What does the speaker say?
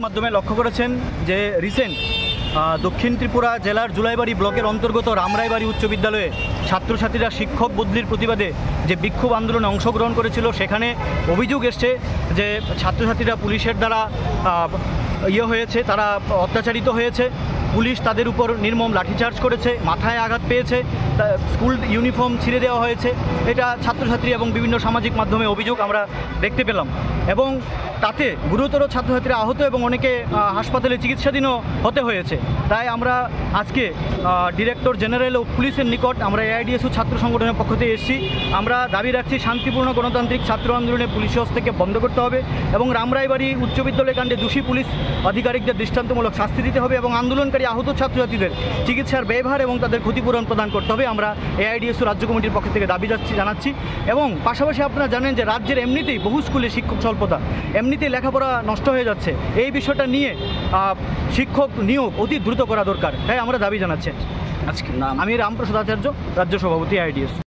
মাধ্যমে লক্ষ্য করেছেন যে রিসেন্ট দক্ষিণ ত্রিপুরা জেলার জুলাইবাড়ি ব্লকের অন্তর্গত রামরাইবাড়ি উচ্চ বিদ্যালয়ে ছাত্রছাত্রীরা শিক্ষক বদলির প্রতিবাদে যে বিক্ষোভ আন্দোলনে অংশগ্রহণ করেছিল, সেখানে অভিযোগ এসছে যে ছাত্রছাত্রীরা পুলিশের দ্বারা হয়েছে, তারা অত্যাচারিত হয়েছে। পুলিশ তাদের উপর নির্মম লাঠিচার্জ করেছে, মাথায় আঘাত পেয়েছে, স্কুল ইউনিফর্ম ছিঁড়ে দেওয়া হয়েছে। এটা ছাত্রছাত্রী এবং বিভিন্ন সামাজিক মাধ্যমে অভিযোগ আমরা দেখতে পেলাম এবং তাতে গুরুতর ছাত্রছাত্রীরা আহত এবং অনেকে হাসপাতালে চিকিৎসাধীনও হতে হয়েছে। তাই আমরা আজকে ডিরেক্টর জেনারেল ও পুলিশের নিকট আমরা এআইডিএসইউ ছাত্র সংগঠনের পক্ষ থেকে এসেছি। আমরা দাবি রাখছি শান্তিপূর্ণ গণতান্ত্রিক ছাত্র আন্দোলনে পুলিশের হস্তক্ষেপ বন্ধ করতে হবে এবং রামরাইবাড়ি উচ্চ বিদ্যালয় কাণ্ডে দোষী পুলিশ আধিকারিকদের দৃষ্টান্তমূলক শাস্তি দিতে হবে এবং আন্দোলনকারী আহত ছাত্রছাত্রীদের চিকিৎসার ব্যয়ভার এবং তাদের ক্ষতিপূরণ প্রদান করতে হবে। আমরা এআইডিএসইউ রাজ্য কমিটির পক্ষ থেকে দাবি জানাচ্ছি এবং পাশাপাশি আপনারা জানেন যে রাজ্যের এমনিতেই বহু স্কুলে শিক্ষক স্বল্পতা, এমনিতেই লেখাপড়া নষ্ট হয়ে যাচ্ছে। এই বিষয়টা নিয়ে শিক্ষক নিয়োগ অতি দ্রুত করা দরকার, তাই আমরা দাবি জানাচ্ছি। আজকে আমি রামপ্রসাদ আচার্য, রাজ্য সভাপতি এআইডিএসইউ।